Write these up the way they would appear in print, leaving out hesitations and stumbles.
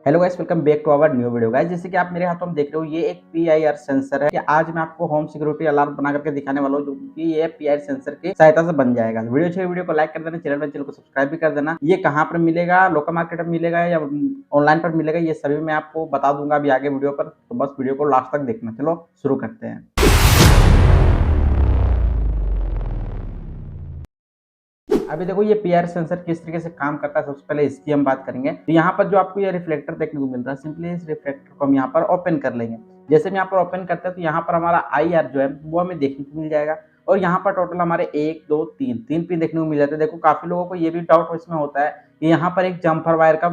Hello guys, welcome back to our new video guys. जैसे कि आप मेरे हाथों में देख रहे हो, ये एक PIR सेंसर है कि आज मैं आपको होम सिक्योरिटी अलार्म बना करके दिखाने वाला हूँ, जो कि ये PIR सेंसर की सहायता से बन जाएगा। वीडियो अच्छी वीडियो को लाइक कर देना, चैनल को सब्सक्राइब भी कर देना। ये कहाँ पर मिलेगा, लोकल मार्केट में मिलेगा या ऑनलाइन पर मिलेगा, ये सभी मैं आपको बता दूंगा अभी आगे वीडियो पर। तो बस वीडियो को लास्ट तक देखना। चलो शुरू करते हैं। अभी देखो ये PIR सेंसर किस तरीके से काम करता है, सबसे पहले इसकी हम बात करेंगे। तो यहाँ पर जो आपको ये रिफ्लेक्टर देखने को मिल रहा है, सिंपली इस रिफ्लेक्टर को हम यहाँ पर ओपन कर लेंगे। जैसे हम यहाँ पर ओपन करते हैं तो यहाँ पर हमारा IR जो है वो हमें देखने को मिल जाएगा। और यहाँ पर टोटल हमारे 1 2 3 पिन देखने को मिल जाते हैं। देखो काफी लोगों को ये भी डाउट इसमें होता है कि यहाँ पर एक जम्पर वायर का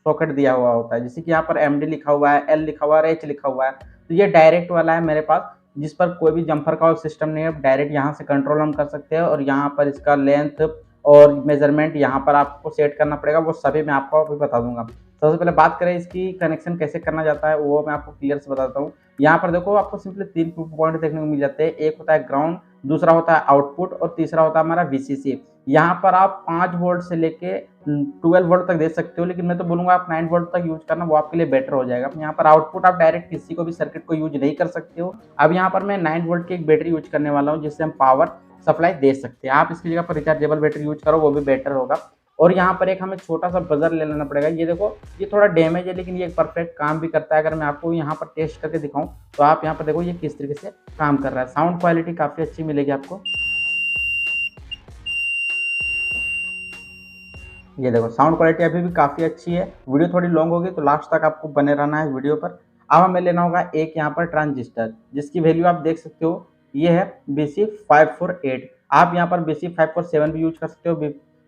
सॉकेट दिया हुआ होता है, जैसे कि यहाँ पर MD लिखा हुआ है, L लिखा हुआ है, H लिखा हुआ है। तो ये डायरेक्ट वाला है मेरे पास, जिस पर कोई भी जम्पर का सिस्टम नहीं है। डायरेक्ट यहाँ से कंट्रोल हम कर सकते हैं और यहाँ पर इसका लेंथ और मेजरमेंट यहाँ पर आपको सेट करना पड़ेगा, वो सभी मैं आपको अभी बता दूंगा। सबसे पहले बात करें इसकी कनेक्शन कैसे करना जाता है, वो मैं आपको क्लियर से बताता हूँ। यहाँ पर देखो आपको सिंपली 3 पॉइंट देखने को मिल जाते हैं। एक होता है ग्राउंड, दूसरा होता है आउटपुट और तीसरा होता है हमारा VCC। यहाँ पर आप 5 वोल्ट से लेके 12 वोल्ट तक दे सकते हो, लेकिन मैं तो बोलूंगा आप 9 वोल्ट तक यूज करना, वो आपके लिए बेटर हो जाएगा। यहाँ पर आउटपुट आप डायरेक्ट किसी को भी सर्किट को यूज नहीं कर सकते हो। अब यहाँ पर मैं 9 वोल्ट की एक बैटरी यूज करने वाला हूँ, जिससे हम पावर सप्लाई दे सकते हैं। आप इसकी जगह पर रिचार्जेबल बैटरी यूज करो, वो भी बेटर होगा। और यहाँ पर एक हमें छोटा सा बजर ले लेना पड़ेगा। ये देखो ये थोड़ा डैमेज है, लेकिन ये परफेक्ट काम भी करता है। अगर मैं आपको यहाँ पर टेस्ट करके दिखाऊं तो आप यहाँ पर देखो ये किस तरीके से काम कर रहा है। साउंड क्वालिटी काफी अच्छी मिलेगी आपको। ये देखो साउंड क्वालिटी अभी भी काफी अच्छी है। वीडियो थोड़ी लॉन्ग होगी तो लास्ट तक आपको बने रहना है वीडियो पर। अब हमें लेना होगा एक यहाँ पर ट्रांजिस्टर, जिसकी वैल्यू आप देख सकते हो, ये है BC548। आप यहाँ पर BC547 भी यूज कर सकते हो,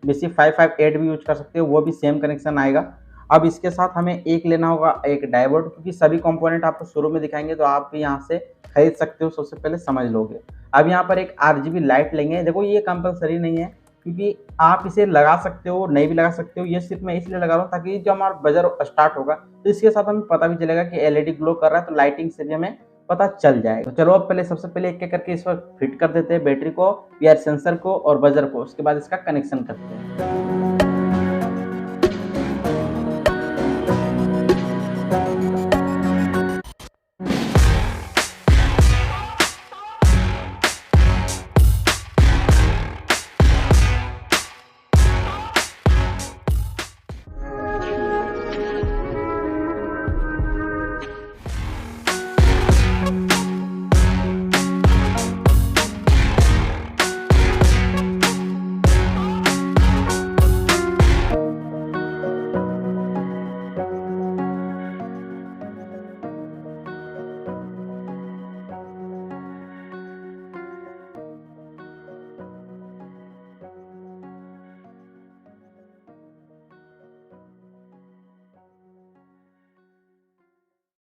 BC558 भी यूज कर सकते हो, वो भी सेम कनेक्शन आएगा। अब इसके साथ हमें एक लेना होगा एक डायोड, क्योंकि सभी कंपोनेंट आपको शुरू में दिखाएंगे तो आप भी यहाँ से खरीद सकते हो, सबसे पहले समझ लोगे। अब यहाँ पर एक RGB लाइट लेंगे। देखो ये कंपलसरी नहीं है, क्योंकि आप इसे लगा सकते हो, नहीं भी लगा सकते हो। ये सिर्फ मैं इसलिए लगा रहा हूँ ताकि जब हमारा बजर स्टार्ट होगा तो इसके साथ हमें पता भी चलेगा कि LED ग्लो कर रहा है, तो लाइटिंग से भी हमें पता चल जाएगा। तो चलो अब पहले सबसे पहले एक एक करके इस पर फिट कर देते हैं, बैटरी को, PIR सेंसर को और बजर को। उसके बाद इसका कनेक्शन करते हैं।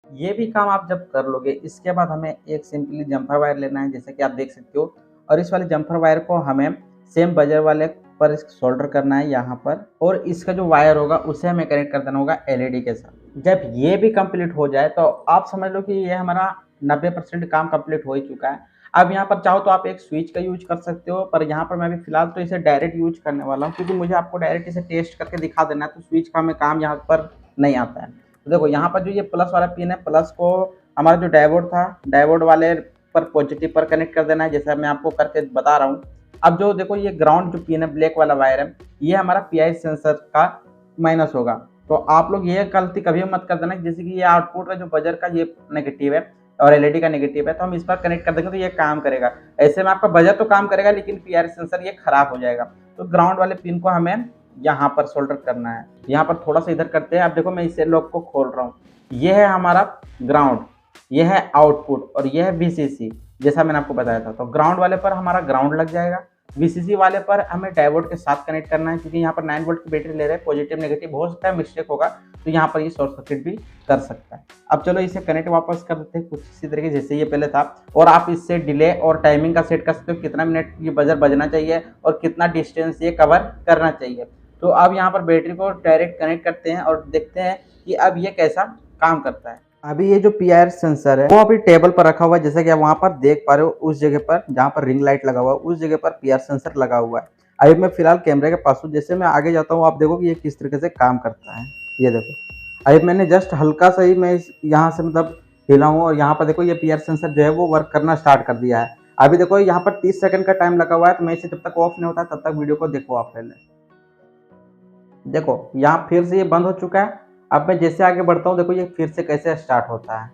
ये भी काम आप जब कर लोगे, इसके बाद हमें एक सिंपली जम्पर वायर लेना है, जैसे कि आप देख सकते हो। और इस वाले जम्पर वायर को हमें सेम बजर वाले पर सोल्डर करना है यहाँ पर, और इसका जो वायर होगा उसे हमें कनेक्ट कर देना होगा LED के साथ। जब ये भी कंप्लीट हो जाए तो आप समझ लो कि ये हमारा 90% काम कंप्लीट हो ही चुका है। अब यहाँ पर चाहो तो आप एक स्विच का यूज कर सकते हो, पर यहाँ पर मैं भी फिलहाल तो इसे डायरेक्ट यूज करने वाला हूँ, क्योंकि मुझे आपको डायरेक्ट इसे टेस्ट करके दिखा देना है, तो स्विच का हमें काम यहाँ पर नहीं आता है। तो देखो यहाँ पर जो ये प्लस वाला पिन है, प्लस को हमारा जो डायोड था, डायोड वाले पर पॉजिटिव पर कनेक्ट कर देना है, जैसे मैं आपको करके बता रहा हूँ। अब जो देखो ये ग्राउंड जो पिन है, ब्लैक वाला वायर है, ये हमारा PIR सेंसर का माइनस होगा। तो आप लोग ये गलती कभी मत कर देना, जैसे कि ये आउटपुट का जो बजर का ये नेगेटिव है और LED का नेगेटिव है, तो हम इस पर कनेक्ट कर देंगे तो ये काम करेगा। ऐसे में आपका बजर तो काम करेगा, लेकिन PIR सेंसर ये खराब हो जाएगा। तो ग्राउंड वाले पिन को हमें यहाँ पर सोल्डर करना है। यहाँ पर थोड़ा सा इधर करते हैं। अब देखो मैं इसे लॉक को खोल रहा हूँ। ये है हमारा ग्राउंड, ये है आउटपुट और ये है VCC, जैसा मैंने आपको बताया था। तो ग्राउंड वाले पर हमारा ग्राउंड लग जाएगा, VCC वाले पर हमें डायोड के साथ कनेक्ट करना है, क्योंकि यहाँ पर 9 वोल्ट की बैटरी ले रहे हैं। पॉजिटिव नेगेटिव हो सकता है, मिस्टेक होगा तो यहाँ पर ये शॉर्ट सर्किट भी कर सकता है। अब चलो इसे कनेक्ट वापस कर देते हैं कुछ इसी तरीके जैसे ये पहले था। और आप इससे डिले और टाइमिंग का सेट कर सकते हो, कितना मिनट ये बजर बजना चाहिए और कितना डिस्टेंस ये कवर करना चाहिए। तो अब यहाँ पर बैटरी को डायरेक्ट कनेक्ट करते हैं और देखते हैं कि अब ये कैसा काम करता है। अभी ये जो PIR सेंसर है वो अभी टेबल पर रखा हुआ है, जैसा कि आप वहां पर देख पा रहे हो। उस जगह पर जहां पर रिंग लाइट लगा हुआ है, उस जगह पर PIR सेंसर लगा हुआ है। अभी मैं फिलहाल कैमरे के पास हूँ, जैसे मैं आगे जाता हूँ आप देखो कि ये किस तरीके से काम करता है। ये देखो अभी मैंने जस्ट हल्का सा ही मैं यहाँ से मतलब हिला हूँ और यहाँ पर देखो ये पीआर सेंसर जो है वो वर्क करना स्टार्ट कर दिया है। अभी देखो यहाँ पर 30 सेकंड का टाइम लगा हुआ है, तो मैं इसे जब तक ऑफ नहीं होता तब तक वीडियो को देखो आप पहले। देखो यहाँ फिर से ये बंद हो चुका है। अब मैं जैसे आगे बढ़ता हूँ देखो ये फिर से कैसे स्टार्ट होता है।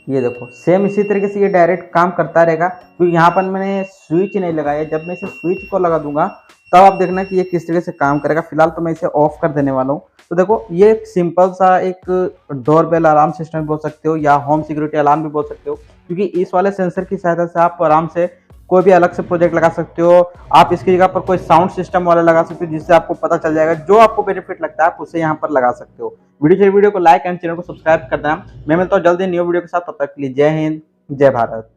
ये देखो सेम इसी तरीके से ये डायरेक्ट काम करता रहेगा, क्योंकि यहाँ पर मैंने स्विच नहीं लगाया। जब मैं इसे स्विच को लगा दूंगा तब आप देखना कि ये किस तरीके से काम करेगा। फिलहाल तो मैं इसे ऑफ कर देने वाला हूँ। तो देखो ये एक सिंपल सा एक डोरबेल अलार्म सिस्टम बोल सकते हो या होम सिक्योरिटी अलार्म भी बोल सकते हो, क्योंकि इस वाले सेंसर की सहायता से आप आराम से कोई भी अलग से प्रोजेक्ट लगा सकते हो। आप इसकी जगह पर कोई साउंड सिस्टम वाला लगा सकते हो, जिससे आपको पता चल जाएगा जो आपको बेनिफिट लगता है आप उसे यहाँ पर लगा सकते हो। वीडियो को लाइक एंड चैनल को सब्सक्राइब कर देना। मैं मिलता हूँ जल्दी न्यू वीडियो के साथ, तब तक के लिए जय हिंद जय भारत।